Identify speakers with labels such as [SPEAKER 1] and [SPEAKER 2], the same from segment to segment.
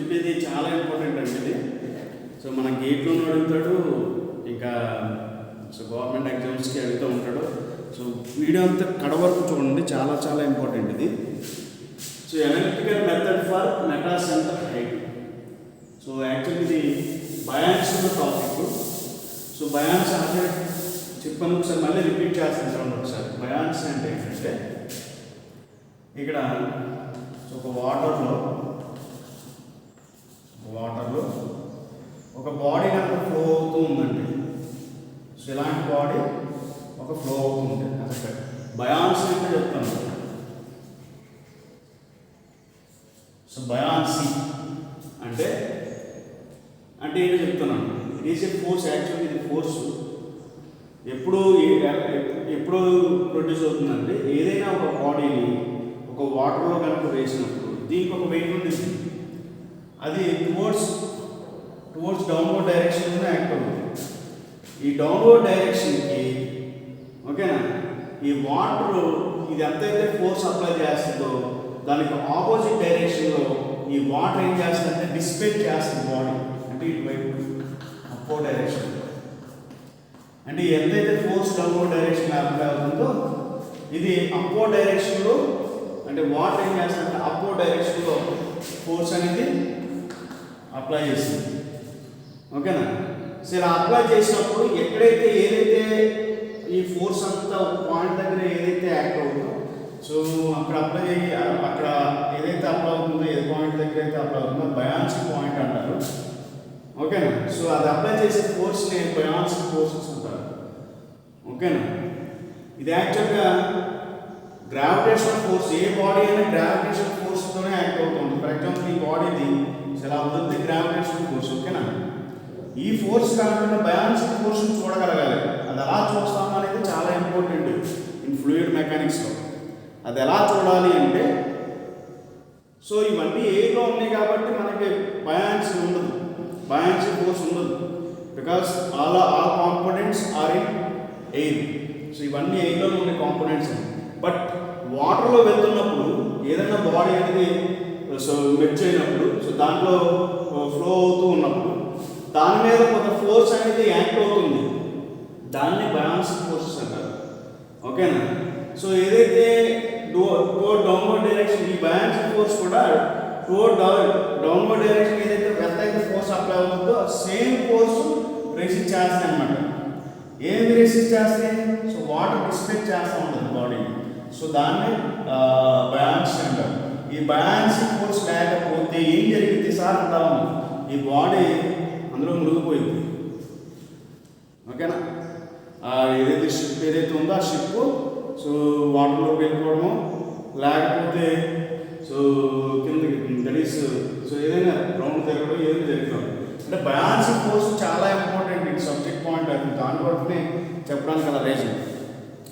[SPEAKER 1] చెప్పేది చాలా ఇంపార్టెంట్ అండి ఇది. సో మన గేట్లోనే అడుగుతాడు, ఇంకా సో గవర్నమెంట్ ఎగ్జామ్స్కి అడుగుతూ ఉంటాడు. సో వీడియో అంతా కడ వరకు చూడండి, చాలా చాలా ఇంపార్టెంట్ ఇది. So analytical method for metacentre height. So actually ఇది బయాన్స్ టాపిక్. సో బయాన్స్ అంటే చెప్పాను, ఒకసారి మళ్ళీ రిపీట్ చేస్తాను చూడండి ఒకసారి. బయాన్స్ అంటే ఏంటంటే ఇక్కడ ఒక వాటర్లో ఒక బాడీ కనుక ఫ్లో అవుతూ ఉందండి. సో ఇలాంటి బాడీ ఒక ఫ్లో అవుతుంది. అసలు బయాన్స్ అంటే చెప్తాను. సో బయాన్సీ అంటే ఏంటో చెప్తున్నాను. It is a force. Actually ఇది ఫోర్స్ ఎప్పుడు ప్రొడ్యూస్ అవుతుందంటే ఏదైనా ఒక బాడీని ఒక వాటర్లో కనుక వేసినప్పుడు దీనికి ఒక వెయిట్ ఉంటుంది. అది టువర్డ్స్ డౌన్వర్డ్ డైరెక్షన్లోనే యాక్ట్ అవుతుంది. ఈ డౌన్వర్డ్ డైరెక్షన్కి ఓకేనా, ఈ వాటర్ ఇది ఎంతైతే ఫోర్స్ అప్లై చేస్తుందో దానికి ఆపోజిట్ డైరెక్షన్లో ఈ వాటర్ ఏం చేస్తుందంటే డిస్పేట్ చేస్తుంది బాడీ. అంటే ఇటువైపు అప్పో డైరెక్షన్. అంటే ఎంతైతే ఫోర్స్ డౌన్వర్డ్ డైరెక్షన్ అప్లై అవుతుందో ఇది అప్పో డైరెక్షన్లో, అంటే వాటర్ ఏం చేస్తుందంటే అప్పో డైరెక్షన్లో ఫోర్స్ అనేది అప్లై చేస్తుంది. ఓకేనా. సో ఇలా అప్లై చేసినప్పుడు ఎక్కడైతే ఏదైతే ఈ ఫోర్స్ అంతా పాయింట్ దగ్గర ఏదైతే యాక్ట్ అవుతుందో సో అక్కడ ఏదైతే అప్లై అవుతుందో, ఏ పాయింట్ దగ్గర అయితే అప్లై అవుతుందో బయాన్సీ పాయింట్ అంటారు. ఓకేనా. సో అది అప్లై చేసే ఫోర్స్ని బయాన్సీ ఫోర్సెస్ అంటారు. ఓకేనా. ఇది యాక్చువల్గా గ్రావిటేషనల్ ఫోర్స్. ఏ బాడీ అయినా గ్రావిటేషనల్ ఫోర్స్తోనే యాక్ట్ అవుతుంది. ఫర్ ఎగ్జాంపుల్ ఈ బాడీది ఇలా ఉంటుంది గ్రావిటేషనల్ ఫోర్స్. ఓకేనా. ఈ ఫోర్స్ కాకుండా బయాన్సీ ఫోర్స్ని చూడగలగాలి. అది ఎలా చూస్తాము అనేది చాలా ఇంపార్టెంట్ ఇన్ ఫ్లూయిడ్ మెకానిక్స్లో. అది ఎలా చూడాలి అంటే సో ఇవన్నీ ఎయిర్లో ఉన్నాయి కాబట్టి మనకి బయాన్సీ ఉండదు, బయాన్సీ ఫోర్స్ ఉండదు. Because all components are in air. So ఇవన్నీ ఎయిర్లో ఉండే కాంపోనెంట్స్. బట్ వాటర్లో వెళ్తున్నప్పుడు ఏదైనా బాడీ అనేది సో మెర్జ్ అయినప్పుడు, సో దాంట్లో ఫ్లో అవుతూ ఉన్నప్పుడు దాని మీద కొంత ఫోర్స్ అనేది యాక్ట్ అవుతుంది. దాన్ని బయాన్సీ ఫోర్సెస్ అంటారు. ఓకేనా. సో ఏదైతే డౌన్వర్డ్ డైరెక్షన్, ఈ బయాన్సీ ఫోర్స్ కూడా డౌన్వర్డ్ డైరెక్షన్ ఏదైతే ఎంతైతే ఫోర్స్ అప్లై అవుతుందో సేమ్ ఫోర్స్ రెసిస్ట్ చేస్తాయి అన్నమాట. ఏమి రెసిస్ట్ చేస్తాయి? సో వాటర్ డిస్పేట్ చేస్తూ ఉంటుంది బాడీని. సో దాన్ని బయాన్సీ అంటారు. ఈ బయాన్సీ ఫోర్స్ లేకపోతే ఏం జరిగింది సార్ అంటాము, ఈ బాడీ అందులో మునిగిపోయింది. ఓకేనా. ఏదైతే షిప్ ఏదైతే ఉందో ఆ షిప్ సో వాటర్లోకి వెళ్ళిపోవడము, లేకపోతే సో కిందకి దట్ ఈస్ సో ఏదైనా రౌండ్ తిరగడం ఏదైనా జరుగుతాం. అంటే బయాన్సీ ఫోర్స్ చాలా ఇంపార్టెంట్ ఈ సబ్జెక్ట్ పాయింట్. అది దాని వరకునే చెప్పడానికి అలా రీజన్.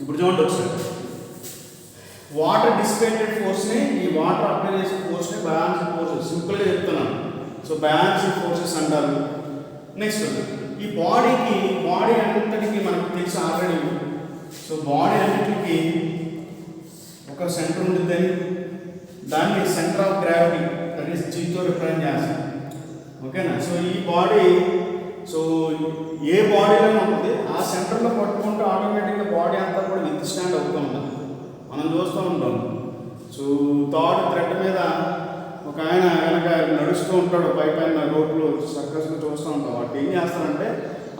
[SPEAKER 1] ఇప్పుడు చూడండి ఒకసారి, వాటర్ డిస్పేటెడ్ ఫోర్స్ని, ఈ వాటర్ అప్లై చేసే ఫోర్స్ని బయాన్సీ ఫోర్సెస్ సింపుల్గా చెప్తున్నాను. సో బయాన్సీ ఫోర్సెస్ అంటారు. నెక్స్ట్ ఈ బాడీ అంతటికి మనకు తెలుసు ఆల్రెడీ. సో బాడీ అన్నింటికి ఒక సెంటర్ ఉంటుందని, దాన్ని centre of gravity that is జీతో రిప్రజెంట్ చేస్తాం. ఓకేనా. సో ఈ బాడీ సో ఏ బాడీలోనే ఉంటుంది, ఆ సెంటర్లో పట్టుకుంటూ ఆటోమేటిక్గా బాడీ అంతా కూడా విత్ స్టాండ్ అవుతూ ఉంటుంది. మనం చూస్తూ ఉంటాం. సో థర్డ్ థ్రెడ్ మీద ఒక ఆయన వెనక నడుస్తూ ఉంటాడు, పైన రోడ్లు సర్కస్లో చూస్తూ ఉంటాం. వాటి ఏం చేస్తారంటే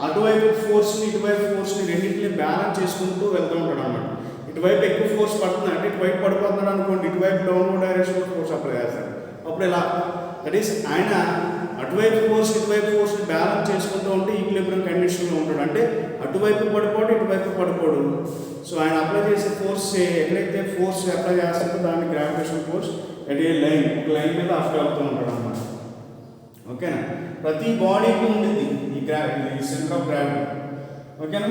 [SPEAKER 1] అటువైపు ఫోర్స్ని ఇటువైపు ఫోర్స్ని రెండింటిని బ్యాలెన్స్ చేసుకుంటూ వెళ్తూ ఉంటాడు అన్నమాట. ఇటువైపు ఎక్కువ ఫోర్స్ పడుతుంది అంటే ఇటువైపు పడిపోతున్నాడు అనుకోండి, ఇటువైపు డౌన్వర్డ్ డైరెక్షన్లో ఫోర్స్ అప్లై చేస్తాడు. అప్పుడు ఇలా దట్ ఈస్ ఆయన అటువైపు ఫోర్స్ ఇటువైపు ఫోర్స్ని బ్యాలెన్స్ చేసుకుంటూ ఉంటే ఈక్విలిబ్రియం కండిషన్లో ఉంటాడు. అంటే అటువైపు పడిపోడు ఇటువైపు పడిపోడు. సో ఆయన అప్లై చేసే ఫోర్స్ ఎక్కడైతే ఫోర్స్ అప్లై చేస్తుందో దాన్ని gravitation force at a line, ఒక లైన్ మీద అప్లై అవుతూ ఉంటాడు అన్నమాట. ఓకేనా. ప్రతి బాడీకి ఉంటుంది ఈ సెంటర్ ఆఫ్ గ్రావిటీ. ఓకేనా.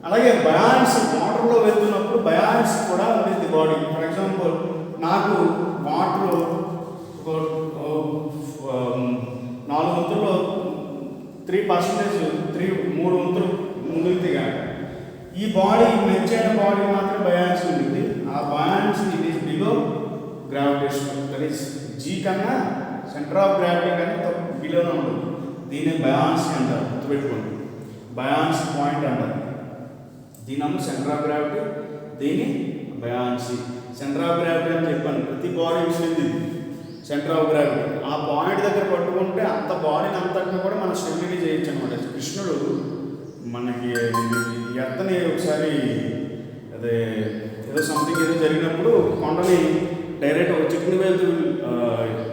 [SPEAKER 1] అలాగే బయాన్సీ, వాటర్లో వెళ్తున్నప్పుడు బయాన్సీ కూడా ఉంటుంది బాడీ. ఫర్ ఎగ్జాంపుల్ నాకు వాటర్ ఒక 4 వంతుల్లో 3% 3 వంతులు ముందుకు కానీ ఈ బాడీ మెచ్చైన బాడీ మాత్రం బయాన్సీ ఉంటుంది. ఆ buoyancy it is below gravitation, that is G G కన్నా సెంటర్ ఆఫ్ గ్రావిటీ కన్నా బిలోనే ఉంటుంది. దీన్ని బయాన్సీ అంటారు, గుర్తుపెట్టుకోండి. బయాన్సీ పాయింట్ అంటారు. దీని సెంటర్ ఆఫ్ గ్రావిటీ, దీని బయాన్సీ. సెంటర్ ఆఫ్ గ్రావిటీ అని చెప్పాను, ప్రతి బాడీ విషయంది సెంటర్ ఆఫ్ గ్రావిటీ. ఆ పాయింట్ దగ్గర పట్టుకుంటే అంత బాడీని అంతటిని కూడా మనం స్టెబిలిటీ చేయొచ్చు అనమాట. కృష్ణుడు మనకి ఎర్తని ఒకసారి అదే ఏదో సంథింగ్ ఏదో జరిగినప్పుడు కొండని డైరెక్ట్ ఒక చికెన్ వెళ్తూ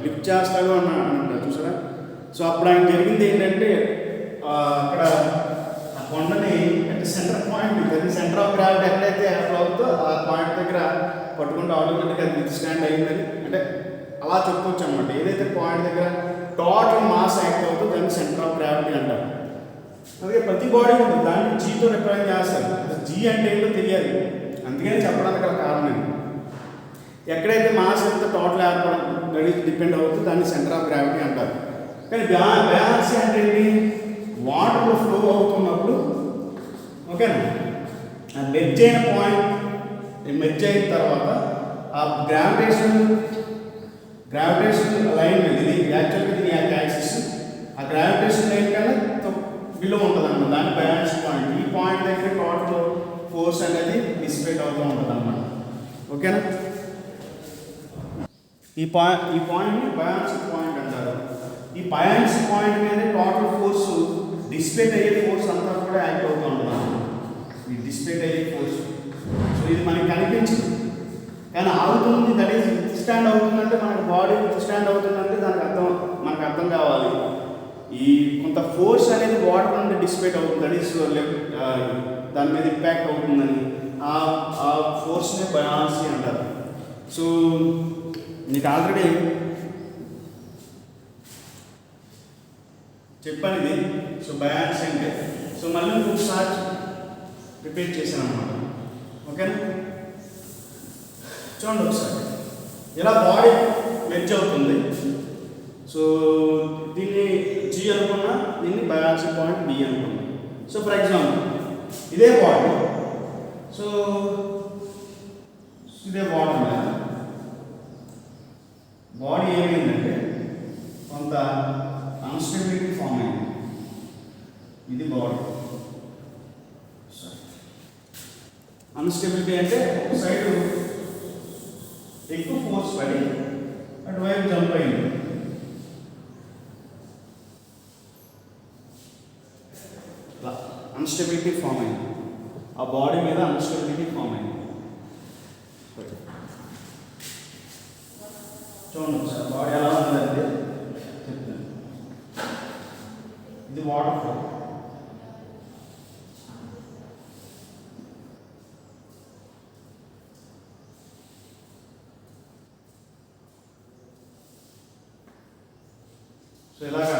[SPEAKER 1] లిఫ్ట్ చేస్తాడు అని అంటారు చూసారా. సో అప్పుడు ఆయన జరిగింది ఏంటంటే అక్కడ ఆ కొండని అంటే సెంటర్ పాయింట్, అది సెంటర్ ఆఫ్ గ్రావిటీ ఎక్కడైతే అట్లా అవుతుందో ఆ పాయింట్ దగ్గర పట్టుకుంటే ఆటోమేటిక్గా అది స్టాండ్ అయిందని అంటే అలా చెప్పుకోవచ్చు అనమాట. ఏదైతే పాయింట్ దగ్గర టోటల్ మాస్ యాక్ట్ అవుతుందో దాన్ని సెంటర్ ఆఫ్ గ్రావిటీ అంటారు. అలాగే ప్రతి బాడీ ఉంటుంది, దాన్ని జీతో రిప్రజెంట్ చేస్తారు. జీ అంటే ఏంటో తెలియాలి, అందుకని చెప్పడానికి గల కారణం. ఎక్కడైతే మాస్ ఎంత టోటల్ ఏర్పడం డిపెండ్ అవుతుంది, దాన్ని సెంటర్ ఆఫ్ గ్రావిటీ అంటారు. కానీ బయాన్సీ అంటే ఏంటి? వాటర్ ఫ్లో అవుతున్నప్పుడు ఓకేనా, ఆ మెర్జ్ అయిన పాయింట్ మెర్జ్ అయిన తర్వాత ఆ గ్రావిటేషన్ లైన్ మీద ఇది యాక్చువల్గా ఇది యాక్సిస్, ఆ గ్రావిటేషన్ లైన్ కన్నా బిలో ఉంటుంది అన్నమాట. దాని బయాన్సీ పాయింట్. ఈ పాయింట్ దగ్గర టోటల్ ఫోర్స్ అనేది డిసిపేట్ అవుతూ ఉంటుంది అన్నమాట. ఓకేనా, ఈ పాయింట్ని బయాన్సీ పాయింట్ అంటారు. ఈ బయాన్సీ పాయింట్ మీద టోటల్ ఫోర్స్ డిసిపేట్ అయ్యే ఫోర్స్ అంతా కూడా యాక్ట్ అవుతూ ఉంటుంది. ఈ డిసిపేట్ అయ్యే ఫోర్స్, సో ఇది మనకి కనిపించదు కానీ ఆగుతుంది. దట్ ఈస్ స్టాండ్ అవుతుందంటే మనకి బాడీ స్టాండ్ అవుతుందంటే మనకు అర్థం కావాలి. ఈ కొంత ఫోర్స్ అనేది వాటర్ నుండి డిసిపేట్ అవుతుంది, దట్ ఈస్ దాని మీద ఇంపాక్ట్ అవుతుందని ఆ ఫోర్స్ని బయాన్సీ అంటారు. సో నీకు ఆల్రెడీ చెప్పాను ఇది. సో బయాన్సీ అంటే సో మళ్ళీ ఒకసారి రిపీట్ చేశాను అనమాట. ఓకేనా, చూడండి ఒకసారి ఇలా బాడీ మెర్జ్ అవుతుంది. సో దీన్ని జీ అనుకున్నా, దీన్ని బయాన్సీ పాయింట్ బి అనుకున్నా. సో ఫర్ ఎగ్జాంపుల్ ఇదే బాడీ, సో ఇదే బాడీ మీద బాడీ ఏమైందంటే కొంత అన్స్టెబిలిటీ ఫామ్ అయింది. ఇది బాడీ అన్స్టెబిలిటీ అంటే ఒక సైడ్ ఎక్కువ ఫోర్స్ పడి అటువైపు జంప్ అయింది. అన్స్టెబిలిటీ ఫామ్ అయింది, ఆ బాడీ మీద అన్స్టెబిలిటీ ఫామ్ అయింది. చూడండి ఒకసారి బాడీ ఎలా ఉందంటే చెప్తాను. ఇది వాటర్ ఫ్లో, సో ఇలాగా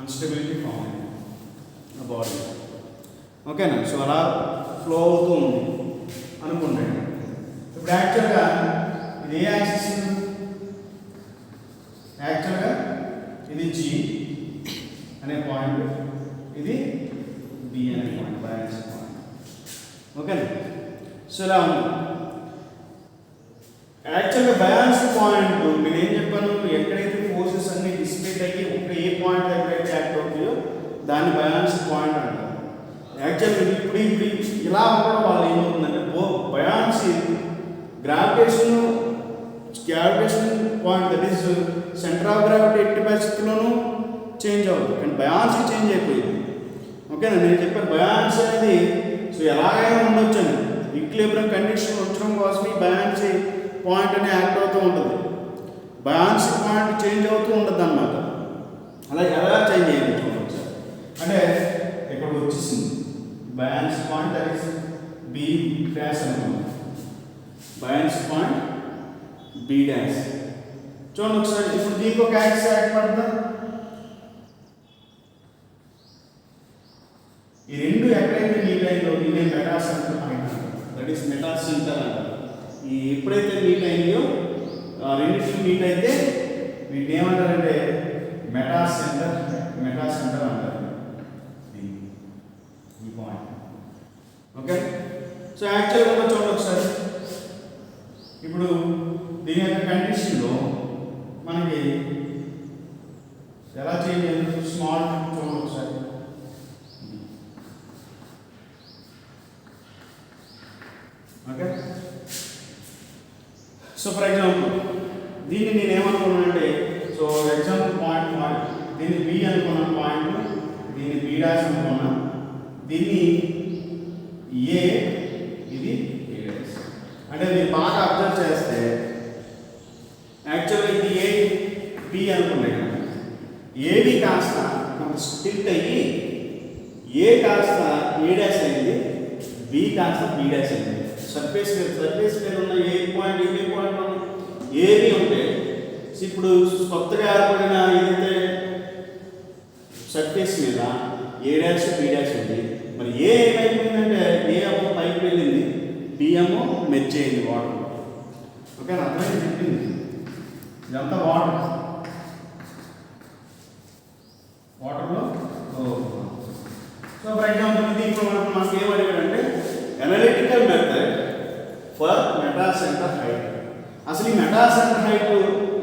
[SPEAKER 1] అన్స్టెబిలిటీ ఫామ్ అయింది ఆ బాడీ. ఓకేనా, సో అలా ఫ్లో అవుతూ ఉంది అనుకోండి. ఇప్పుడు యాక్చువల్గా ఇది ఏ యాక్సిస్? యాక్చువల్గా ఇది జీ అనే పాయింట్, ఇది బి అనే పాయింట్, బయాన్సీ పాయింట్. ఓకేనా, సో ఇలా ఉంది. యాక్చువల్గా బయాన్సీ పాయింట్ నేను ఏం చెప్పాను, ఎక్కడైతే ఫోర్సెస్ అన్ని డిసిపేట్ అయ్యి ఒక ఏ పాయింట్ దగ్గర అయితే యాక్ట్ అవుతాయో దాన్ని బయాన్సీ పాయింట్ అంటారు. యాక్చువల్గా ఇప్పుడు ఇలా ఉండడం వల్ల ఏమవుతుందంటే buoyancy gravitation point, that is centre of gravity ఎట్టి పరిస్థితుల్లోనూ చేంజ్ అవుతుంది, కానీ బయాన్సీ చేంజ్ అయిపోయింది. ఓకేనా, నేను చెప్పాను బయాన్సీ అనేది సో ఎలాగైనా ఉండొచ్చు అని, ఈక్విలిబ్రియం కండిషన్ వచ్చడం కోసం ఈ బయాన్సీ పాయింట్ అనేది యాక్ట్ అవుతూ ఉంటుంది. బయాన్సీ పాయింట్ చేంజ్ అవుతూ ఉంటుంది అన్నమాట. అలా ఎలా చేంజ్ అయ్యింది చూడవచ్చు అంటే ఇక్కడ వచ్చేసింది buoyancy point, that is B dash అనుకోండి. బయాన్సీ పాయింట్ బి డాష్ చూడండి ఒకసారి. ఇప్పుడు దీనికి ఒక యాక్సిస్ యాక్ట్ పడుతుందా? ఈ రెండు ఎక్కడైతే మీట్ అయిందో దీన్ని మెటా సెంటర్ పాయింట్ అంటారు, దట్ ఈస్ మెటా సెంటర్ అంటారు. ఈ ఎప్పుడైతే మీట్ అయిందో రెండింటికి మీట్ అయితే వీటిని ఏమంటారంటే మెటా సెంటర్ అంటారు ఈ పాయింట్. ఓకే, సో యాక్చువల్గా చూడండి ఒకసారి. ఇప్పుడు దీని యొక్క కండిషన్లో ఎలా చేంజ్ అయింది స్మాల్ చూడండి ఒకసారి. ఓకే, సో ఫర్ ఎగ్జాంపుల్ దీన్ని నేను ఏమనుకున్నానంటే, సో ఎగ్జాంపుల్ పాయింట్ 1 దీన్ని బి అనుకున్నాను పాయింట్, దీన్ని బి డాష్ అనుకున్నా, దీన్ని ఏ, ఇది ఏ డాష్. అంటే మీరు బాగా అబ్జర్వ్ చేస్తే యాక్చువల్గా ఇది ఏ బి అనుకున్నాయి కదా, ఏబి కాస్త మనకు స్టిల్ట్ అయ్యి ఏ కాస్త ఏ డాష్ అయింది, బి కాస్త బి డాష్ అయింది. సర్ఫేస్ మీద ఉన్న ఏ పాయింట్ ఏ పాయింట్ ఏబి ఉంటే ఇప్పుడు కొత్తగా ఏర్పడిన ఏదైతే సర్ఫేస్ మీద ఏ డాష్ బి డాష్ ఉంది. మరి ఏ ఏమైపోయిందంటే ఏ ఏమో పైకి వెళ్ళింది, బి ఏమో మెర్జ్ అయింది వాటర్. ఓకే, అర్థమైంది చెప్పింది ఇదంతా వాటర్లో. సో ఫర్ ఎగ్జాంపుల్ ఇది ఇప్పుడు మనకు ఏమడిగాడంటే analytical method for metacentre height. అసలు ఈ మెటా సెంటర్ హైట్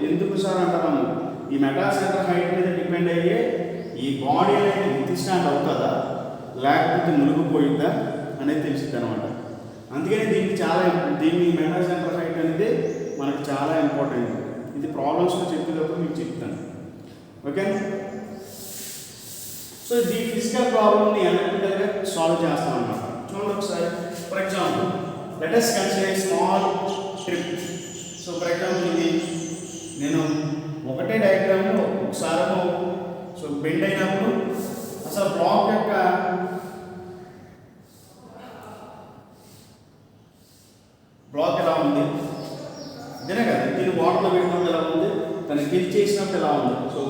[SPEAKER 1] ఎందుకు సార్ అంటాము? ఈ మెటా సెంటర్ హైట్ మీద డిపెండ్ అయ్యే ఈ బాడీ అనేది విత్స్టాండ్ అవుతుందా లేకపోతే మునిగిపోయిందా అనేది తెలిసింది అనమాట. అందుకని దీన్ని మెటా సెంటర్ హైట్ అనేది మనకు చాలా ఇంపార్టెంట్. ఇది ప్రాబ్లమ్స్లో చెప్పేటప్పుడు మీకు చెప్తాను. ఓకే, సో ఈ ఫిజికల్ ప్రాబ్లమ్ని అనలిటికల్గా సాల్వ్ చేస్తాం అన్నమాట. చూడండి ఒకసారి. For example let us consider small trip. So for example ఇది నేను ఒకటే డయాగ్రామ్ ఒకసారి సో బెండ్ అయినప్పుడు అసలు బ్లాక్ యొక్క బ్లాక్ ఎలా ఉంది ఇదేనే కదా, దీన్ని వాటర్లో పెట్టినప్పుడు ఎలా ఉంది, దాన్ని టిల్ట్ చేసినప్పుడు ఎలా ఉంది. సో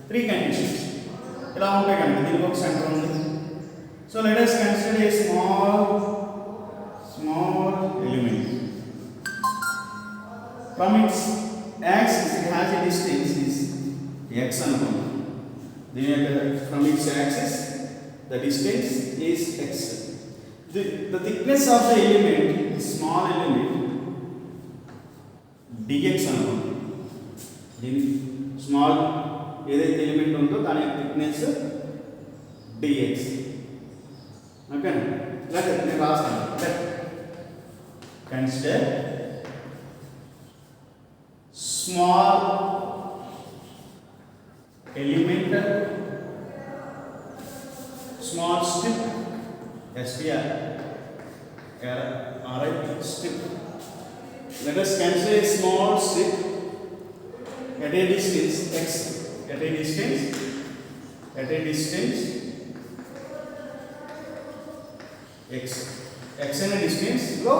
[SPEAKER 1] 3 కండిషన్స్ ఇలా ఉంటాయి కనుక దీనికి ఒక సెంటర్ ఉంది. So let us consider a small element from it's axis. It has a distance is x అనుకుందాం. దీని యొక్క from it's axis the distance is x. The thickness of the element, the small element, dx అనుకుందాం. దీని small ఏదైతే element ఉందో దాని thickness dx. Okay, లేకపోతే నేను రాస్తాను. Consider small element small strip STR strip. Let us consider a small strip at a distance x. At a distance x. X అనే distance లో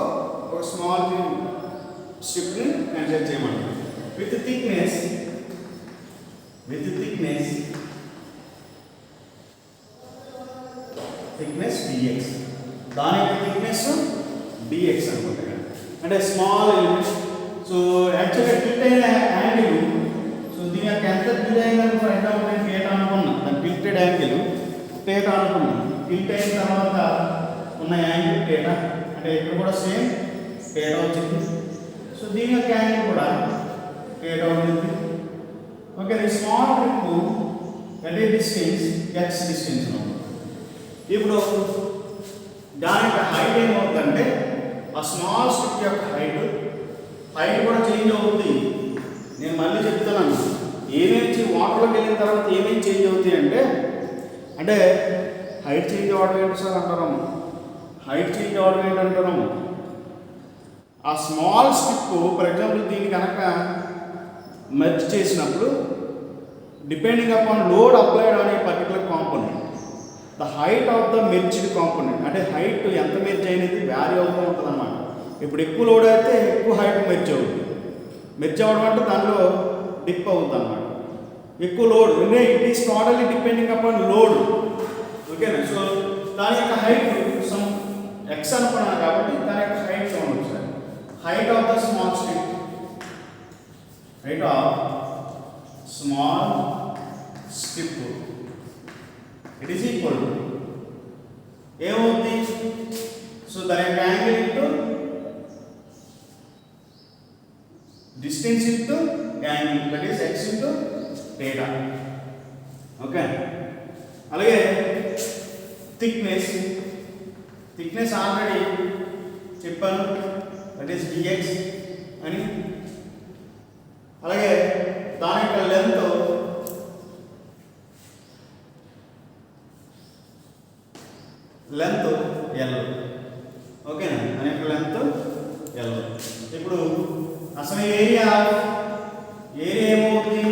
[SPEAKER 1] ఒక స్మాల్ స్ట్రిప్ ని కన్సిడర్ చేయమంటారు. With thickness dx. దాని యొక్క థిక్నెస్ dx అనుకుంటా. అంటే small element. So యాక్చువల్గా టిల్ట్ అయిన యాంగిల్, సో దీని యొక్క ఎంత టిల్ట్ అయిందని ఫర్ ఎగ్జాంపుల్ నేను థీటా అనుకున్నా, దాని టిల్టెడ్ యాంగిల్ థీటా అనుకున్నా. టిల్ట్ అయిన తర్వాత ఉన్న యాంగిల్ థీటా, అంటే ఇక్కడ కూడా సేమ్ థీటా వచ్చింది. సో దీని యొక్క యాంగిల్ కూడా థీటా ఉంటుంది. ఓకే, ఈ small trip at a distance x distance లో. ఇప్పుడు దాని యొక్క హైట్ ఏమవుతుందంటే ఆ స్మాల్ స్ట్రిప్ యొక్క హైట్ కూడా చేంజ్ అవుతుంది. నేను మళ్ళీ చెప్తున్నాను, ఏమేమి వాటర్లోకి వెళ్ళిన తర్వాత ఏమేమి చేంజ్ అవుతాయి అంటే హైట్ చేంజ్ అవ్వడం ఏంటి సార్ అంటాము. హైట్ చేంజ్ అవ్వడం ఏంటంటాము, ఆ స్మాల్ స్ట్రిప్ ఫర్ ఎగ్జాంపుల్ దీన్ని కనుక మెర్జ్ చేసినప్పుడు depending upon load applied on a particular component, the height of the merged component, అంటే హైట్ ఎంత మెర్జ్ అయినది వ్యారీ అవుతూ ఉంటుంది అన్నమాట. ఇప్పుడు ఎక్కువ లోడ్ అయితే ఎక్కువ హైట్ మెర్జ్ అవుతుంది. మెర్జ్ అవ్వడం అంటే దానిలో డిప్ అవుతుంది అన్నమాట. ఎక్కువ load it is totally depending upon load. ఓకేనా. సో దాని యొక్క హైట్ సమ్ ఎక్స్ అనుకున్నాను కాబట్టి దాని యొక్క హైట్ చూడండి sir. Height of the small strip, height of small strip it is equal to ఏమవుతుంది. సో దాని యొక్క angle into distance into angle, that is x data. Okay, అలాగే థిక్నెస్ ఆల్రెడీ చెప్పాను, దట్ ఈస్ dx అని. అలాగే దాని యొక్క లెంత్ L. ఓకేనా, దాని యొక్క లెంత్ L. ఇప్పుడు అసలు ఏరియా ఏమవుతుంది,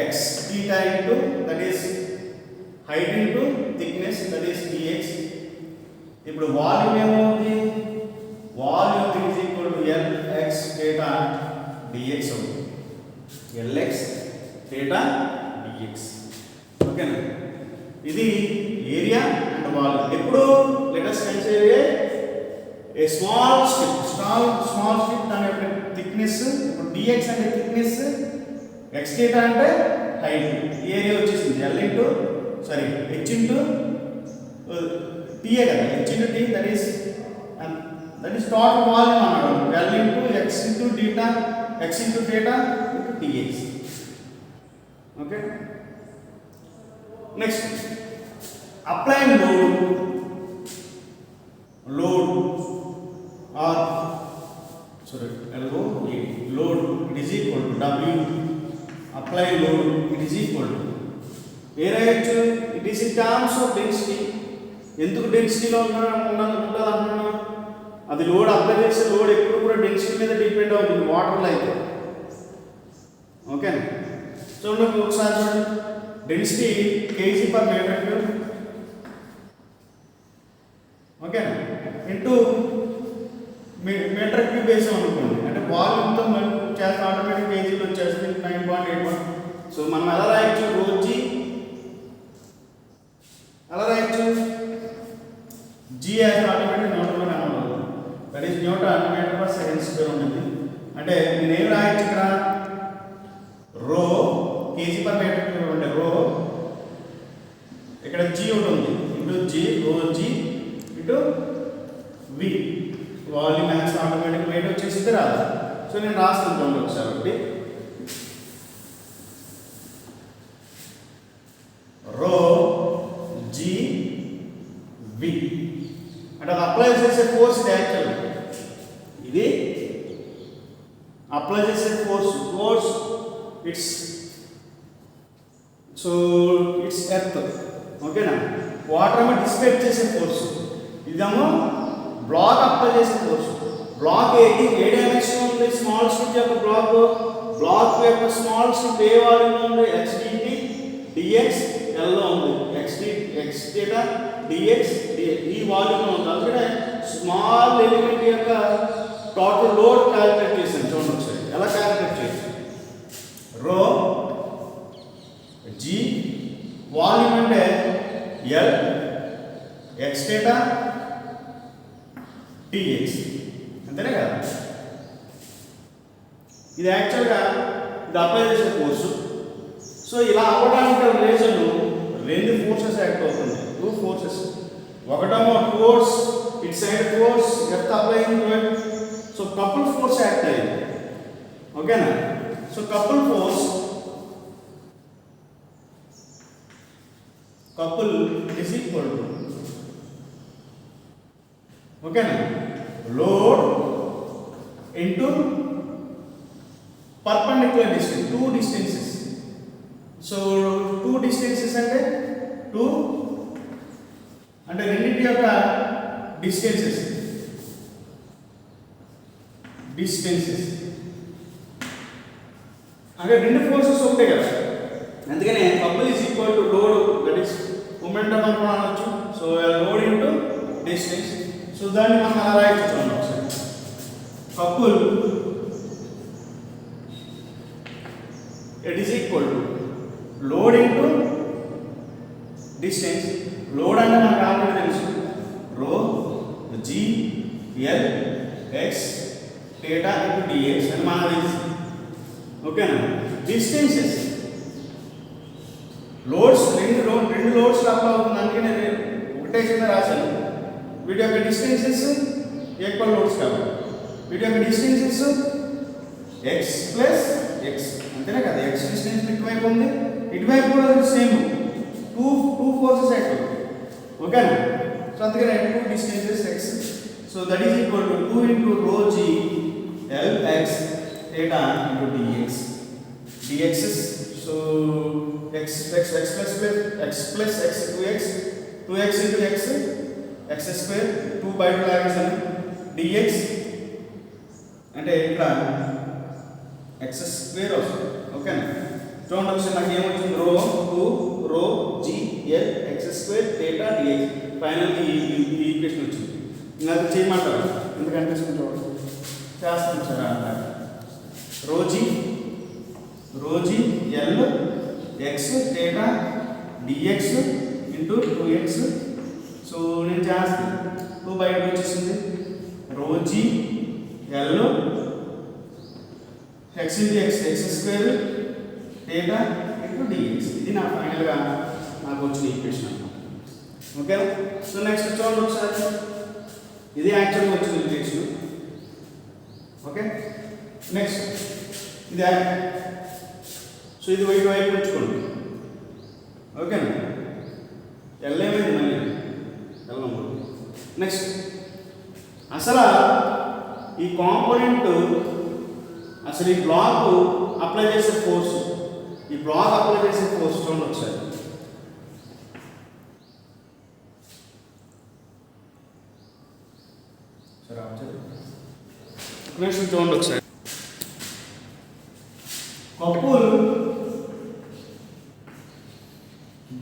[SPEAKER 1] x theta into that is height into thickness that is dx. ఇప్పుడు వాల్యూమ్ ఏమవుతుంది, volume is equal to Lx theta dx అవుతుంది, Lx theta dx. ఓకేనా, ఇది ఏరియా అండ్ వాల్యూమ్. ఎప్పుడు let us consider a small strip దాని యొక్క thickness. ఇప్పుడు dx అంటే థిక్నెస్, x theta అంటే హైట్, ఏరియా వచ్చేసింది L into h into T A కదా, h ఇంటూ T that is total volume అన్నాడు. L into x into data, x into theta into dx. Okay, next applying load or load it is equal to W apply load it is equal to a రాయొచ్చు, it is in terms of density. ఎందుకు డెన్సిటీలో ఉంటుంది అంటున్నా, అది load apply చేసే load ఎప్పుడు కూడా density మీద డిపెండ్ అవుతుంది వాటర్లో అయితే. ఓకేనా, చూడండి ఒకసారి చూడండి, డెన్సిటీ kg/m³. ఓకేనా, ఇంటూ మీటర్ క్యూబ్ వేసాం అనుకోండి, అంటే వాల్యూమ్తో మనం చేస్తే ఆటోమేటిక్ కేజీలు వచ్చేస్తుంది 9.81. సో మనం ఎలా రాయొచ్చు, రోజు ఎలా రాయొచ్చు, g యాజ్ ఆటోమేటిక్ న్యూటన్ అవ్వాలి, దట్ ఈస్ న్యూటన్ మీటర్/సెకండ్² ఉంటుంది. అంటే నేను ఏం రాయొచ్చు ఇక్కడ, రో kg/m³ అంటే రో, ఇక్కడ g ఒకటి ఉంది into g, rho g into v, volume max automatic weight వచ్చేసింది రాదు. సో నేను రాస్తాను చూడండి ఒకసారి, ఒకటి రో జీ వి అంటే అది అప్లై చేసే ఫోర్స్. ఇది యాక్చువల్ ఇది అప్లై చేసే ఫోర్స్ ఇట్స్ ఎర్త్. ఓకేనా, వాటర్ ఏమో డిస్పేట్ చేసే ఫోర్స్, ఇదేమో బ్లాక్ అప్లై చేసే ఫోర్స్. బ్లాక్ ఏ డైమెన్షన్ ఉంది, స్మాల్ స్ట్రిప్ యొక్క బ్లాక్ యొక్క స్మాల్ స్ట్రిప్ ఏ వాల్యూమ్లో ఉంది, x dt dx L లో ఉంది, x theta dx ఈ వాల్యూమ్లో ఉంది. అందుకనే స్మాల్ ఎలిమెంట్ యొక్క టోటల్ లోడ్ క్యాలిక్యులేట్ చేసాను. చూడండి ఒకసారి ఎలా క్యాలిక్యులేట్ చేయొచ్చు, రో g వాల్యూమ్ అంటే L x theta dx, అంతేనే కదా. ఇది యాక్చువల్గా ఇది అప్లై చేసే ఫోర్సు. సో ఇలా అవ్వడానికి రీజన్ రెండు ఫోర్సెస్ యాక్ట్ అవుతుంది, 2 ఫోర్సెస్. ఒకటేమో towards it side force, earth applying to it. So couple force act అయ్యింది. ఓకేనా, so couple is equal to ఓకేనా load into perpendicular distance, 2 distances. So 2 distances అంటే 2 అంటే రెండింటి యొక్క డిస్టెన్సెస్ అంటే రెండు ఫోర్సెస్ ఉంటాయి కదా. అందుకనే couple is equal to load that is momentum అనుకోవచ్చు. So load into distance. So దాన్ని మనం అలా రాయొచ్చు ఒకసారి, couple it is equal to load into distance. Load అంటే మనకు ఆల్రెడీ తెలుసు, rho g l x theta into dx అని మనకు తెలుసు. ఓకేనా, డిస్టెన్సెస్ లోడ్స్ రెండు లోడ్స్ అప్లై అవుతుంది. అందుకనే ఒకటే కింద రాశాను, వీటి యొక్క డిస్టెన్సెస్ ఈక్వల్ లోడ్స్ కాబట్టి వీటి యొక్క డిస్టెన్సెస్ x ప్లస్ x అంతే అంతేనే కదా, ఎక్స్ డిస్టెన్స్ ఇటువైపు ఉంది, ఇటువైపు కూడా సేమ్ టూ ఫోర్సెస్ యాక్ట్. ఓకేనా? సో అందుకని 2 distances X. So that is equal to 2 into rho g Lx theta into dx. dx is so x plus x 2x into x square 2 by 2 లాగేసాను. dx అంటే ఇక్కడ x square వస్తుంది. ఓకేనా? చూడండి ఒకసారి నాకు ఏమొచ్చింది, రో 2 రో g L x square theta dx. Final ఈ ఈక్వేషన్ వచ్చింది. నాకు చేయమంటారు ఎందుకంటే చేస్తాను సార్ అంటారు. Rho g L x theta dx into 2x. So నేను చేస్తాను, 2 by 2 వచ్చేసింది. Rho g L x into x square theta into dx. ఇది నా ఫైనల్గా నాకు వచ్చిన ఈక్వేషన్ అన్నమాట. ఓకే? సో నెక్స్ట్ చూడండి ఒకసారి, ఇది యాక్చువల్గా వచ్చిన ఈక్వేషన్. ఓకే? నెక్స్ట్ ఇది సో ఇది వైపు ఉంచుకోండి. ఓకేనా? ఎల్లేమైంది మళ్ళీ వెళ్ళము. నెక్స్ట్ అసలు ఈ కాంపోనెంట్ అసలు ఈ బ్లాక్ అప్లై చేసే ఫోర్స్, ఈ బ్లాక్ అప్లై చేసే ఫోర్స్ చూడండి ఒకసారి. నెక్స్ట్ చూడండి ఒకసారి, couple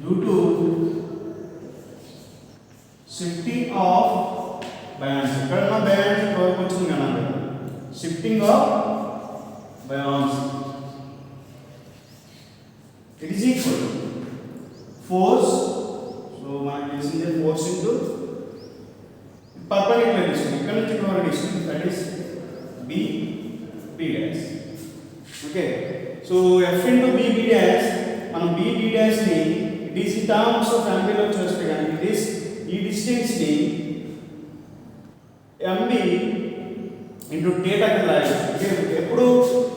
[SPEAKER 1] due to shifting of buoyancy. ఇక్కడ ఉన్న buoyancy వరకు వచ్చింది కదా, shifting of buoyancy, it is equal to force. So మనకి తెలిసిందే force into perpendicular distance, ఇక్కడ నుంచి ఇక్కడ వరకు distance, that is b dash. Okay? So f into b dash, మనం b dash ని it is in terms of angle లో చూస్తే కానీ it is ఈ డిస్టెన్స్ ని mb into theta కి రాయాలి. ఓకే? ఎప్పుడు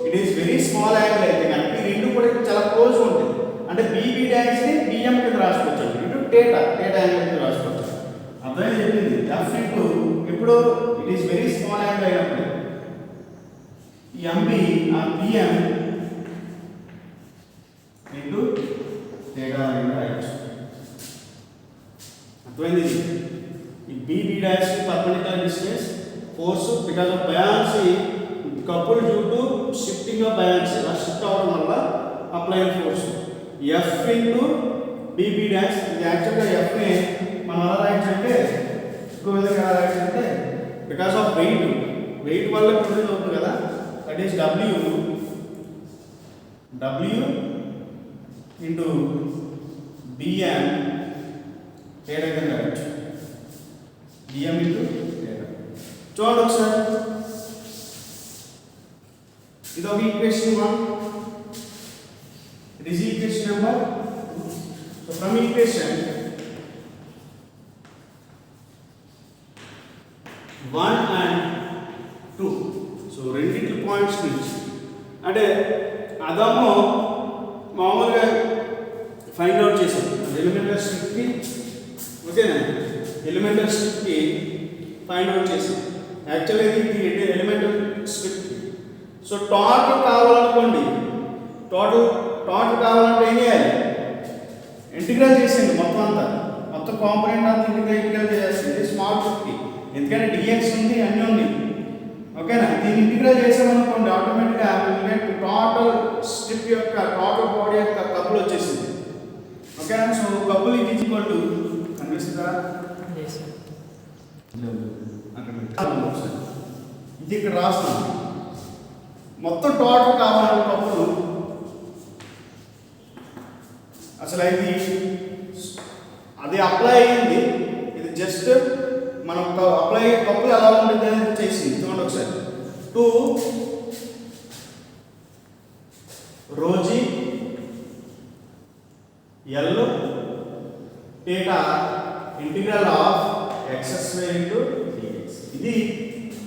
[SPEAKER 1] it is very small angle అయితే కానీ ఈ రెండు కూడా చాలా క్లోజ్ ఉంటుంది. అంటే b dash ని bm కింద రాసుకోవచ్చు, into theta యాంగిల్ కింద రాసుకోవచ్చు. అర్థం చెప్పింది. f into ఇప్పుడు it is very small angle అయినప్పుడు ఈ mb ఆ bm into theta అని రాయొచ్చు. అర్థమైంది? ఈ b dash perpendicular distance force because of buoyancy coupled due to shifting of buoyancy, ఆ షిఫ్ట్ అవడం వల్ల apply force f into b dash. ఇది యాక్చువల్గా f ని మనం ఎలా రాయొచ్చంటే ఇంకో విధంగా ఎలా రాయొచ్చంటే బికాస్ ఆఫ్ వెయిట్ వల్ల ప్రొడ్యూస్ అవుతుంది కదా, that is w into bm theta కింద రాయొచ్చు. bm into theta. చూడండి ఒకసారి, ఇది ఒక equation 1, it is equation number 2. So from equation 1 and 2, so రెండింటి పాయింట్స్ నుంచి అంటే అదము మామూలుగా ఫైండ్ అవుట్ చేసాం ఎలిమెంటల్ స్ట్రిప్కి. ఓకేనా? ఎలిమెంటల్ స్ట్రిప్కి ఫైండ్ అవుట్ చేసాం. యాక్చువల్గా ఇది ఎలిమెంటల్ స్ట్రిప్. సో టార్క్ కావాలనుకోండి, టార్క్ కావాలంటే ఏం చేయాలి, ఇంటిగ్రల్ చేసేయండి మొత్తం కాంపోనెంట్ అంతా ఇంటిగ్రల్ చేసేది స్మాల్ స్ట్రిప్కి. ఎందుకంటే dx ఉంది, అన్నీ ఉంది. ఓకేనా? దీన్ని ఇంటిగ్రల్ చేసామనుకోండి ఆటోమేటిక్గా టోటల్ స్ట్రిప్ యొక్క టోటల్ బాడీ యొక్క కపుల్ వచ్చేసింది. ఓకేనా? సో కపుల్ ఇది ఈక్వల్ టు కనిపిస్తుందా, ఇది ఇక్కడ రాస్తాను. మొత్తం టోటల్ కావాలంటే కపుల్ అసలు ఇది అది అప్లై అయ్యింది. ఇది జస్ట్ మనం అప్లై కపుల్ ఎలా ఉంటుంది అనేది చేసింది. చూడండి ఒకసారి, 2 rho g L theta integral of x square into dx. ఇది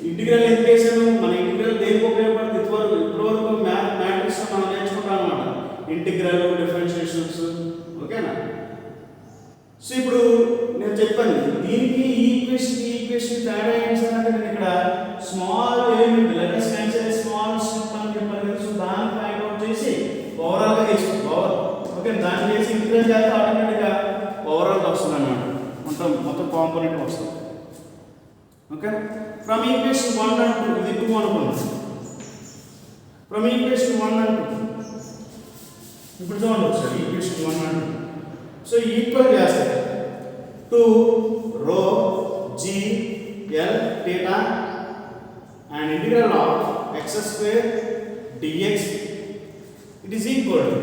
[SPEAKER 1] ఇంటిగ్రల్ ఎందుకు చేసాను, మన ఇంటిగ్రల్ దేనికి ఉపయోగపడుతుంది, ఇప్పటివరకు మ్యాట్రిక్స్ మనం నేర్చుకుంటాం ఇంటిగ్రల్ డిఫరెన్షియేషన్స్. ఓకేనా? సో ఇప్పుడు నేను చెప్పాను దీనికి ఈక్వేషన్ తేడా ఏంటి సార్ అంటే నేను ఇక్కడ small element let us consider small step అని చెప్పాను కదా. సో దాన్ని ఫైండ్ అవుట్ చేసి ఓవరాల్ గా తీసుకోవాలి. ఓకే, దాన్ని చేసి ఇంటిగ్రల్ చేస్తే ఆటోమేటిక్ గా ఓవరాల్ గా వస్తుంది అన్నమాట. మొత్తం కాంపోనెంట్ వస్తుంది. ఓకే, ఫ్రమ్ ఈక్వేషన్ 1 and 2 ఇది 2 అనుకున్నాం. ఫ్రమ్ ఈక్వేషన్ 1 and 2 ఇప్పుడు చూడండి ఒకసారి ఈక్వేషన్ 1 and 2. సో ఈక్వల్ చేస్తే 2 rho g l theta and integral of x square dx it is equal to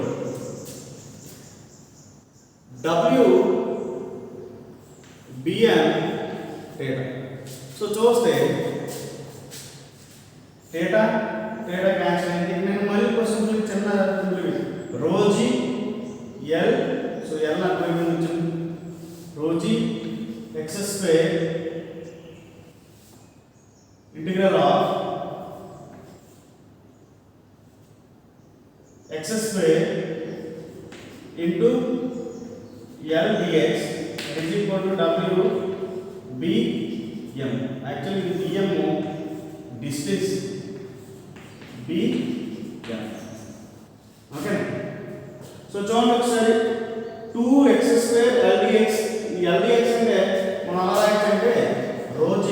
[SPEAKER 1] w bm theta. So చూస్తే theta క్యాన్సిల్ అయింది. నేను మళ్ళీ క్వశ్చన్ చిన్న rho g l so l నాకు వచ్చింది rho g x square integral of x square into l dx is equal to w bm. Actually the bm distance bm. Okay, so చూడండి ఒకసారి 2x square ldx. ఈ ldx అంటే మనం ఎలా రాయొచ్చంటే rho g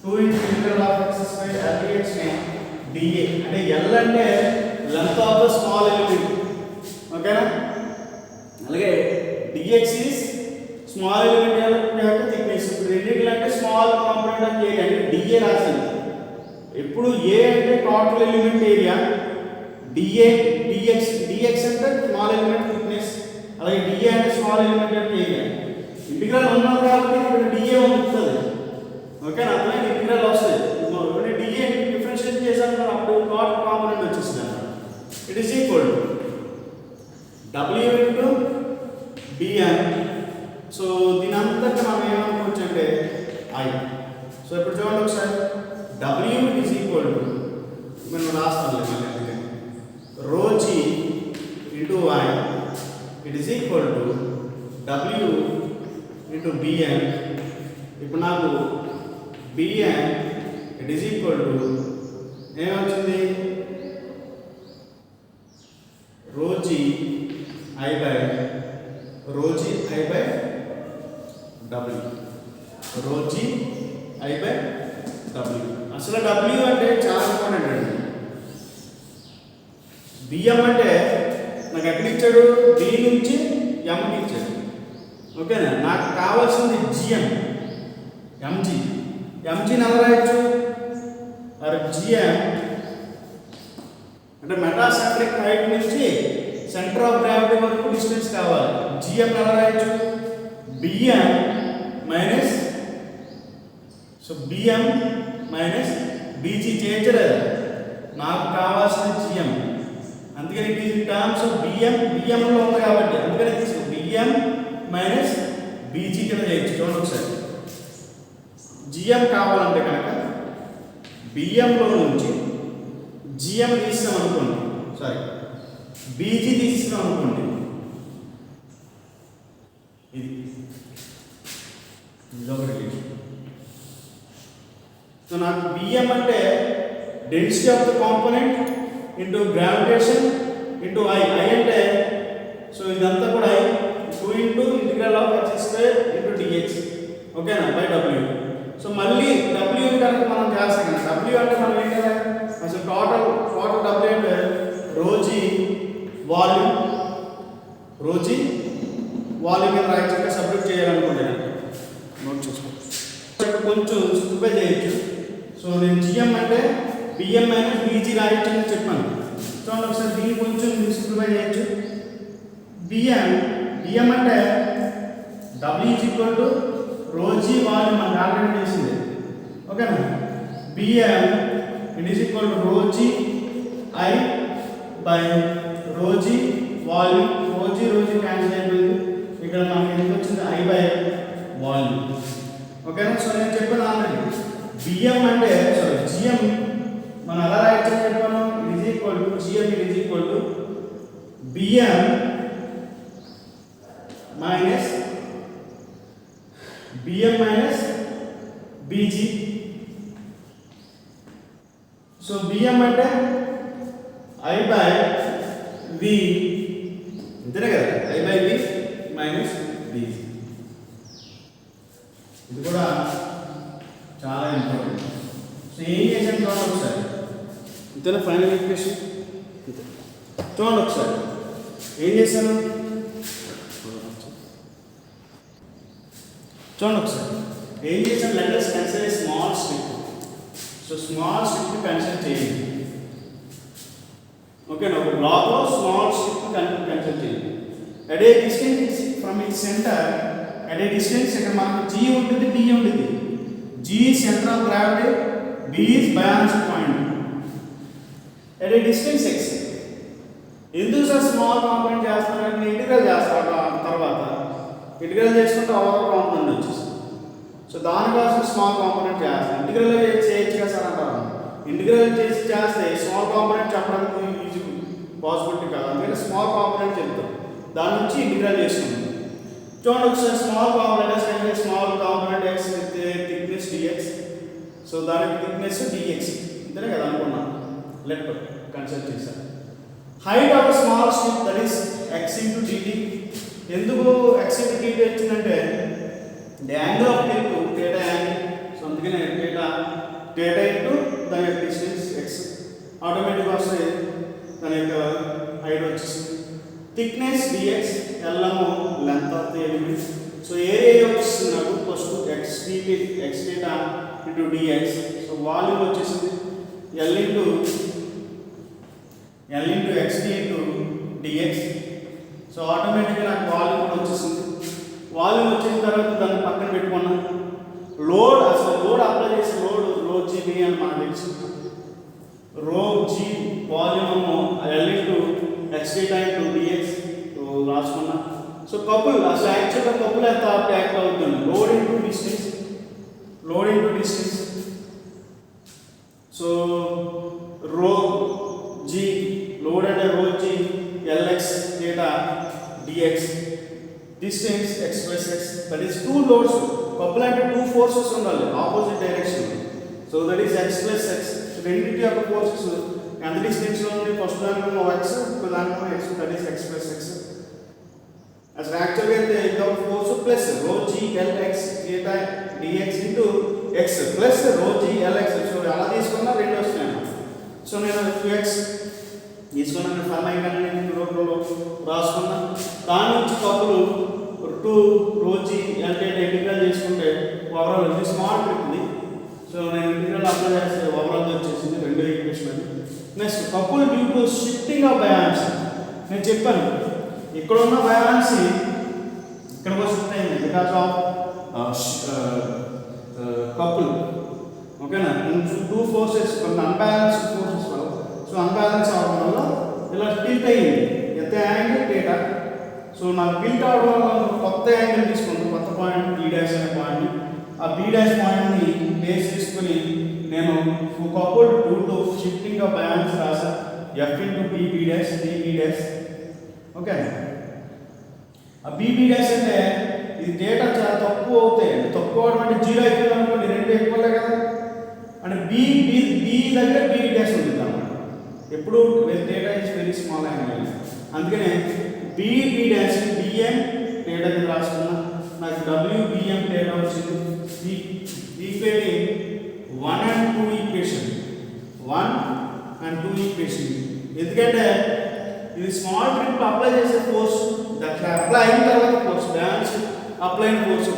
[SPEAKER 1] 2 into integral of x square ldx ని dA అంటే l అంటే length of the small element. ఓకేనా? అలాగే dx ఈస్ స్మాల్ ఎలిమెంట్ యొక్క థిక్నెస్. ఇప్పుడు రెండిట్లో అంటే స్మాల్ కాంపోనెంట్ ఆఫ్ ఏరియా అంటే dA రాశాను. ఇప్పుడు a అంటే total element area, dA dx అంటే స్మాల్ ఎలిమెంట్ థిక్నెస్, అలాగే dA అంటే స్మాల్ ఎలిమెంట్ యొక్క ఏరియా. ఇంటిగ్రల్ ఉన్నాం కాబట్టి ఇక్కడ dA ఉంటుంది. ఓకేనా? అట్లా ఇంటిగ్రల్ వస్తుంది. ఇప్పుడు dA డిఫరెన్షియేట్ చేసాము అప్పుడు టోటల్ కాంపోనెంట్ వచ్చేసింది అన్నమాట. It is equal to w into bm. So దీని అంతటా మనం ఏమనుకోవచ్చు అంటే i. సో ఇప్పుడు చూడండి ఒకసారి w ఈజ్ ఈక్వల్ టు మనం రాస్తాం మళ్ళీ rho g into i it is equal to w into bm. ఇప్పుడు నాకు bm it is equal to ఏమొచ్చింది rho g i by w rho g i by w. అసలు w అంటే చాలా important అండి. బిఎం అంటే నాకు ఎక్కడ ఇచ్చాడు బి నుంచి ఎంకి ఇచ్చాడు. ఓకేనా? నాకు కావాల్సింది జిఎం ఎంజీని ఎలా రాయొచ్చు మరి జిఎం అంటే మెటాసెంట్రిక్ హైట్ నుంచి సెంటర్ ఆఫ్ గ్రావిటీ వరకు డిస్టెన్స్ కావాలి. జిఎం ఎలా రాయొచ్చు BM minus so BM minus BG చేయించలేదు. నాకు కావాల్సిన జిఎం, అందుకని it is in terms of బిఎంలో ఉంది కాబట్టి అందుకని తీసుకో బిఎం మైనస్ బీజీ కింద చేయొచ్చు. చూడండి ఒకసారి జిఎం కావాలంటే కనుక బిఎంలో నుంచి జిఎం తీస్తాం అనుకోండి, సారీ బీజీ తీస్తాం అనుకోండి, ఇదొక రిలేషన్. సో నాకు బిఎం అంటే density of the component into gravitation into I అంటే సో ఇదంతా కూడా 2 into integral of x square into dx. ఓకేనా? By w. సో మళ్ళీ w కనుక మనం చేస్తాం కదా, w అంటే మనం ఏం కదా అసలు టోటల్ w అంటే rho g వాల్యూమ్ మీద రాయొచ్చు. సబ్స్టిట్యూట్ చేయాలనుకుంటే నోట్ చేసుకో, కొంచెం సింప్లిఫై చేయొచ్చు. సో నేను జిఎం అంటే బిఎం మైనస్ బీజీ రాయొచ్చు అని చెప్పాను. చూడండి ఒకసారి దీన్ని కొంచెం సింప్లిఫై చేయొచ్చు. బిఎం అంటే w is equal to rho g volume మనం క్యాలిక్యులేట్ చేసింది. ఓకేనా? BM it is equal to rho g i by rho g volume. rho g cancel అయిపోయింది. ఇక్కడ మనకి ఎంత వచ్చింది i బై వాల్యూమ్. ఓకేనా? సో నేను చెప్పాను ఆల్రెడీ బిఎం అంటే సారీ జిఎం మనం ఎలా రాయొచ్చు అని చెప్పాను. It is equal to GM it is equal to BM minus BG. So BM అంటే ఐ బై వి, అంతేనే కదా, I by V minus BG. ఇది కూడా చాలా ఇంపార్టెంట్. సో ఏం చేశాను చూడండి ఒకసారి, ఇంతేనా ఫైనల్ ఈక్వేషన్. చూడండి ఒకసారి ఏం చేశాను, చూడండి ఒకసారి ఏం చేశాను. Let us consider a small strip. So small strip consider చేయండి. ఓకేనా, ఒక బ్లాక్లో స్మాల్ స్ట్రిప్ కన్సిడర్ చేయండి. At a distance from its centre, at a distance ఇక్కడ మనకు జీ ఉంటుంది, డి ఉంటుంది. G centre of gravity, B is buoyancy point. At a distance x. ఎందుకు సార్ స్మాల్ కాంపోనెంట్ చేస్తారంటే ఇంటిగ్రల్ చేస్తారు, తర్వాత ఇంటిగ్రల్ చేసుకుంటే ఓవర్ కాంపోనెంట్ వచ్చేసి. సో దానికోసం స్మాల్ కాంపోనెంట్ చేస్తాం. ఇంటిగ్రల్ చేయొచ్చు కదా సార్ అంటారు. ఇంటిగ్రల్ చేస్తే స్మాల్ కాంపోనెంట్ చెప్పడానికి ఈజీ పాసిబిలిటీ కాదు, అందుకని స్మాల్ కాంపోనెంట్ చెప్తాం. దాని నుంచి ఇంటిగ్రల్ చేసుకుంటాం. చూడండి ఒకసారి స్మాల్ కాంపోనెంట్ అంటే small component X with thickness DX. So దానికి థిక్నెస్ డిఎక్స్, అంతేనే కదా అనుకున్నాం. లెట్ కన్సిడర్ చేశాను. Height of small strip that is X into DT. ఎందుకు ఎక్స్ ఇంటూ డిటి వచ్చిందంటే the angle of tilt theta angle. So అందుకనే theta into దాని యొక్క డిస్టెన్స్ ఎక్స్ ఆటోమేటిక్గా వస్తే దాని యొక్క హైట్ వచ్చేసింది. థిక్నెస్ డిఎక్స్, ఎల్లము length of the element. So area వచ్చేసింది నాకు first x theta into d x. So volume వచ్చేసింది l into x d into d x. So ఆటోమేటిక్గా నాకు వాల్యూమ్ కూడా వచ్చేసింది. వాల్యూమ్ వచ్చిన తర్వాత దాన్ని పక్కన పెట్టుకున్నాం. లోడ్, అసలు లోడ్ అప్లై చేసే రో జీబీ అని మనకు తెలుసు. Rho g volume l into x d into d x రాసుకున్నా. సో కపుల్, అసలు యాక్చువల్గా కపుల్ ఎంత యాక్ట్ అవుతుంది, load into distance. So rho g, load అంటే rho G LX theta dx, distance x plus x, that is two loads. Couple అంటే two forces ఉండాలి opposite direction. So that is x plus x. రెండింటి యొక్క forces ఎంత distance లో ఉంది, first దానిలో x, ఇంకో దానిలో x, that is x plus x. అసలు యాక్చువల్గా అయితే ఇది ఒక force plus rho G LX theta dx into x plus rho G LX. So అలా తీసుకున్నా రెండు వస్తున్నాయి. సో నేను 2x తీసుకున్నాను, ఫర్మైన్ రూపంలో రాసుకున్నా. దాని నుంచి కప్పులు 2 రోజీ అంటే ఇంటిగ్రల్ చేసుకుంటే ఓవరాల్ ఇది స్మాల్ ట్రిప్ ఇది. సో నేను ఇంటిగ్రల్ అప్లై చేస్తే ఓవరాల్ వచ్చేసింది రెండో ఈక్వేషన్ అది. Next couple due to shifting of buoyancy. నేను చెప్పాను ఇక్కడ ఉన్న బయాన్సీ ఇక్కడికి షిఫ్ట్ అయింది బికాస్ ఆఫ్ కపుల్. ఓకేనా, టూ ఫోర్సెస్ కొన్ని అన్బ్యాలెన్స్డ్ ఫోర్సెస్ వల్ల. సో అన్బ్యాలెన్స్ అవడం వల్ల ఇలా టిల్ట్ అయ్యింది. ఎంత యాంగిల్ theta. సో నాకు టిల్ట్ అవడం వల్ల కొత్త యాంగిల్ తీసుకుంటాను, కొత్త పాయింట్ బి డాష్ అనే పాయింట్. ఆ బి డాష్ పాయింట్ని బేస్ చేసుకుని నేను couple due to shifting of buoyance రాసా. F into B dash B dash. Okay, ఆ బి డాష్ అంటే ఇది theta చాలా తక్కువ అవుతాయి. తక్కువ అవడం అంటే 0 అయిపోయింది అనుకోండి, రెండు ఎక్కువలే కదా. అంటే బి దగ్గర బి డాష్ ఉంటుంది అన్నమాట. ఎప్పుడు theta is very small angle. అందుకనే బి డాష్ బిఎం theta ని రాసుకున్నా. నాకు WBM theta వచ్చింది. Equating 1 and 2 equation, 1 and 2 equation. ఎందుకంటే ఇది స్మాల్ ట్రిప్ అప్లై చేసే ఫోర్స్, దట్ అప్లై అయిన తర్వాత ఫోర్స్ బ్యాలెన్స్ అప్లై అయిన ఫోర్స్.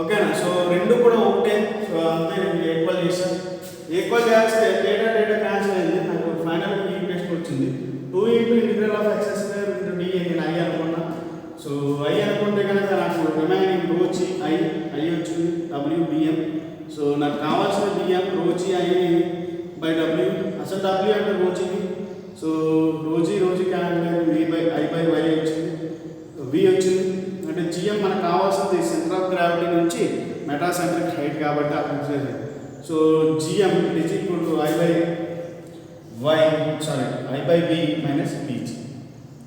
[SPEAKER 1] ఓకేనా, సో రెండు కూడా ఒకటే. సో అంతే ఈక్వల్ చేశాను. ఈక్వల్ చేస్తే theta క్యాన్సిల్ అయింది. నాకు ఫైనల్ ఈక్వేషన్ వచ్చింది 2 into integral of x square into d. నేను ఐ అనుకున్నా. సో ఐ అనుకుంటే కనుక నాకు రిమైనింగ్ రోచి ఐ వచ్చింది WBM. సో నాకు కావాల్సిన BM rho g I by W. అసలు డబ్ల్యూ అంటే రోచికి. సో rho g cancel V by I by y వచ్చింది, వి వచ్చింది. అంటే జిఎం మనకు కావాల్సింది సెంటర్ ఆఫ్ గ్రావిటీ నుంచి మెటాసెంట్రిక్ హైట్ కాబట్టి అక్కడ. So GM is equal to I by y, sorry I by B minus BG.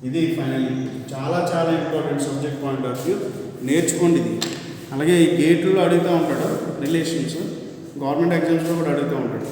[SPEAKER 1] ఇది ఫైనల్. చాలా చాలా important subject point of view, నేర్చుకోండి ఇది. అలాగే ఈ గేట్లో అడుగుతూ ఉంటాడు రిలేషన్స్, గవర్నమెంట్ ఎగ్జామ్స్లో కూడా అడుగుతూ ఉంటాడు.